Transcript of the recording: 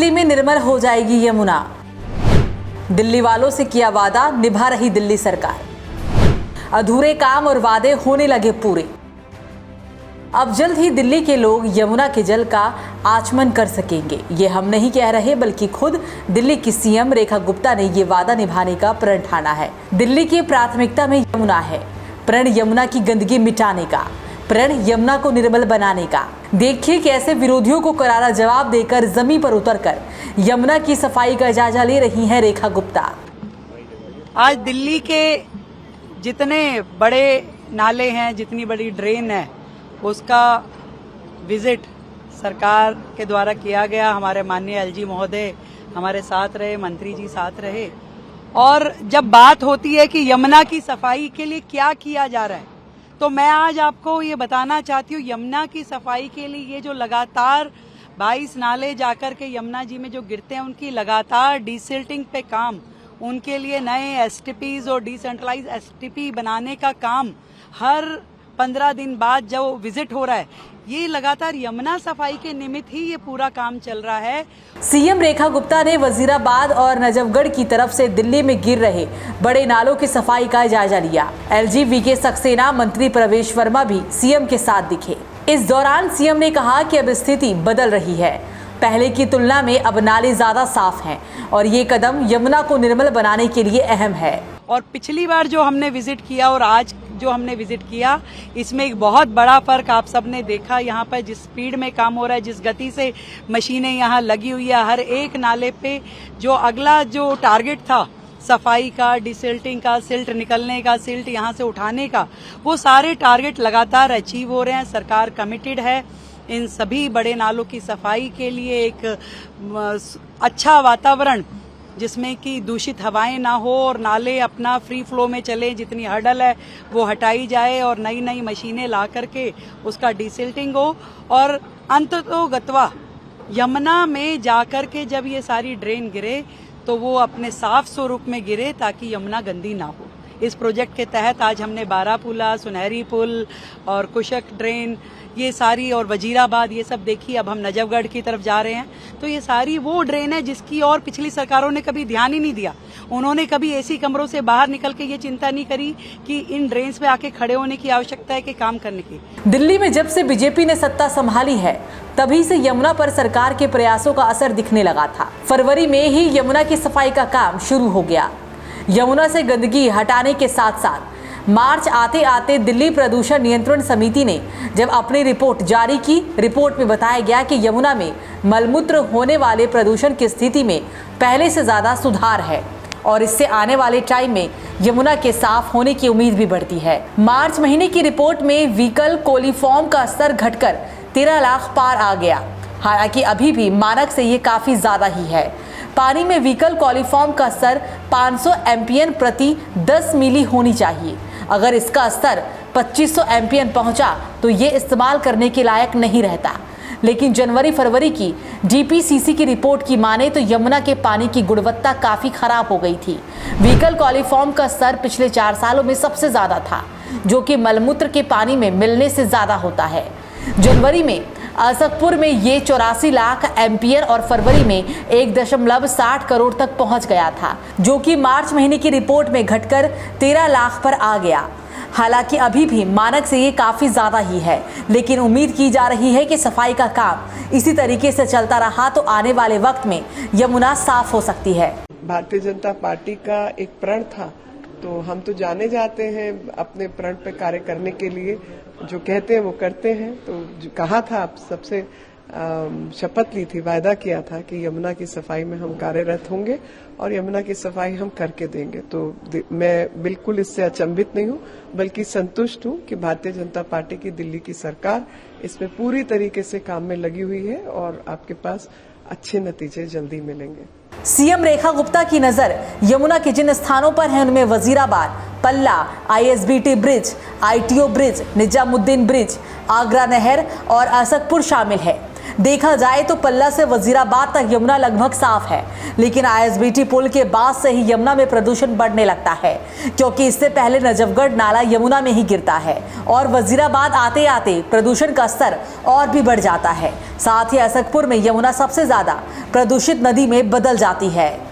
दिल्ली में निर्मल हो जाएगी यमुना। दिल्ली वालों से किया वादा, निभा रही दिल्ली सरकार। अधूरे काम और वादे होने लगे पूरे। अब जल्द ही दिल्ली के लोग यमुना के जल का आचमन कर सकेंगे। ये हम नहीं कह रहे, बल्कि खुद दिल्ली की सीएम रेखा गुप्ता ने ये वादा निभाने का प्रण ठाना है। दिल्ली की प्राथमिकता में यमुना है। प्रण यमुना की गंदगी मिटाने का, प्रण यमुना को निर्मल बनाने का। देखिए कैसे विरोधियों को करारा जवाब देकर जमीन पर उतरकर यमुना की सफाई का जायजा ले रही हैं रेखा गुप्ता। आज दिल्ली के जितने बड़े नाले हैं, जितनी बड़ी ड्रेन है, उसका विजिट सरकार के द्वारा किया गया। हमारे माननीय एलजी महोदय हमारे साथ रहे, मंत्री जी साथ रहे। और जब बात होती है कि यमुना की सफाई के लिए क्या किया जा रहा है, तो मैं आज आपको ये बताना चाहती हूँ, यमुना की सफाई के लिए ये जो लगातार 22 नाले जाकर के यमुना जी में जो गिरते हैं, उनकी लगातार डिसिल्टिंग पे काम, उनके लिए नए एसटीपीज और डिसेंट्रलाइज एसटीपी बनाने का काम हर 15 दिन बाद जो विजिट हो रहा है, ये लगातार यमुना सफाई के निमित्त ही ये पूरा काम चल रहा है। सीएम रेखा गुप्ता ने वजीराबाद और नजफगढ़ की तरफ से दिल्ली में गिर रहे बड़े नालों की सफाई का जायजा लिया। एलजी वीके सक्सेना, मंत्री प्रवेश वर्मा भी सीएम के साथ दिखे। इस दौरान सीएम ने कहा कि अब स्थिति बदल रही है। पहले की तुलना में अब नाले ज्यादा साफ हैं और ये कदम यमुना को निर्मल बनाने के लिए अहम है। और पिछली बार जो हमने विजिट किया और आज जो हमने विजिट किया, इसमें एक बहुत बड़ा फर्क आप सबने देखा। यहाँ पर जिस स्पीड में काम हो रहा है, जिस गति से मशीनें यहाँ लगी हुई है, हर एक नाले पे जो अगला जो टारगेट था सफाई का, डिसिल्टिंग का, सिल्ट निकलने का, सिल्ट यहाँ से उठाने का, वो सारे टारगेट लगातार अचीव हो रहे हैं। सरकार कमिटेड है इन सभी बड़े नालों की सफाई के लिए। एक अच्छा वातावरण जिसमें कि दूषित हवाएं ना हो और नाले अपना फ्री फ्लो में चले, जितनी हर्डल है वो हटाई जाए और नई नई मशीनें ला करके उसका डिसिल्टिंग हो। और अंततोगत्वा यमुना में जाकर के जब ये सारी ड्रेन गिरे तो वो अपने साफ स्वरूप में गिरे, ताकि यमुना गंदी ना हो। इस प्रोजेक्ट के तहत आज हमने बारापुला, सुनहरी पुल और कुशक ड्रेन, ये सारी, और वजीराबाद, ये सब देखी। अब हम नजफगढ़ की तरफ जा रहे हैं, तो ये सारी वो ड्रेन है जिसकी और पिछली सरकारों ने कभी ध्यान ही नहीं दिया। उन्होंने कभी एसी कमरों से बाहर निकल के ये चिंता नहीं करी कि इन ड्रेन्स पे आके खड़े होने की आवश्यकता है कि काम करने की। दिल्ली में जब से बीजेपी ने सत्ता संभाली है, तभी से यमुना पर सरकार के प्रयासों का असर दिखने लगा था। फरवरी में ही यमुना की सफाई का काम शुरू हो गया। यमुना से गंदगी हटाने के साथ साथ मार्च आते आते दिल्ली प्रदूषण नियंत्रण समिति ने जब अपनी रिपोर्ट जारी की, रिपोर्ट में बताया गया कि यमुना में मलमूत्र होने वाले प्रदूषण की स्थिति में पहले से ज्यादा सुधार है और इससे आने वाले टाइम में यमुना के साफ होने की उम्मीद भी बढ़ती है। मार्च महीने की रिपोर्ट में व्हीकल कोलिफॉर्म का स्तर घटकर 13 लाख पार आ गया। हालांकि अभी भी मानक से ये काफी ज्यादा ही है। पानी में व्हीकल कोलिफॉर्म का स्तर 500 एमपीएन प्रति 10 मिली होनी चाहिए। अगर इसका स्तर 2500 एमपीएन पहुंचा तो ये इस्तेमाल करने के लायक नहीं रहता। लेकिन जनवरी फरवरी की डीपीसीसी की रिपोर्ट की माने तो यमुना के पानी की गुणवत्ता काफी खराब हो गई थी। व्हीकल कोलिफॉर्म का स्तर पिछले 4 सालों में सबसे ज्यादा था, जो कि मलमूत्र के पानी में मिलने से ज्यादा होता है। जनवरी में असकपुर में ये 84 लाख एम्पियर और फरवरी में 1.60 करोड़ तक पहुंच गया था, जो कि मार्च महीने की रिपोर्ट में घटकर 13 लाख पर आ गया। हालांकि अभी भी मानक से ये काफी ज्यादा ही है, लेकिन उम्मीद की जा रही है कि सफाई का काम इसी तरीके से चलता रहा तो आने वाले वक्त में यमुना साफ हो सकती है। भारतीय जनता पार्टी का एक प्रण था, तो हम तो जाने जाते हैं अपने प्रण पे कार्य करने के लिए। जो कहते हैं वो करते हैं। तो जो कहा था, आप सबसे शपथ ली थी, वायदा किया था कि यमुना की सफाई में हम कार्यरत होंगे और यमुना की सफाई हम करके देंगे। तो मैं बिल्कुल इससे अचंभित नहीं हूँ, बल्कि संतुष्ट हूँ कि भारतीय जनता पार्टी की दिल्ली की सरकार इसमें पूरी तरीके से काम में लगी हुई है और आपके पास अच्छे नतीजे जल्दी मिलेंगे। सीएम रेखा गुप्ता की नजर यमुना के जिन स्थानों पर है, उनमें वजीराबाद, पल्ला, ISBT bridge, ITO bridge, Nizamuddin bridge, Agra नहर और असकपुर शामिल है। देखा जाए तो पल्ला से वजीराबाद तक यमुना लगभग साफ है, लेकिन आईएसबीटी पुल के बाद से ही यमुना में प्रदूषण बढ़ने लगता है, क्योंकि इससे पहले नजफगढ़ नाला यमुना में ही गिरता है और वजीराबाद आते आते प्रदूषण का स्तर और भी बढ़ जाता है। साथ ही असकपुर में यमुना सबसे ज्यादा प्रदूषित नदी में बदल जाती है।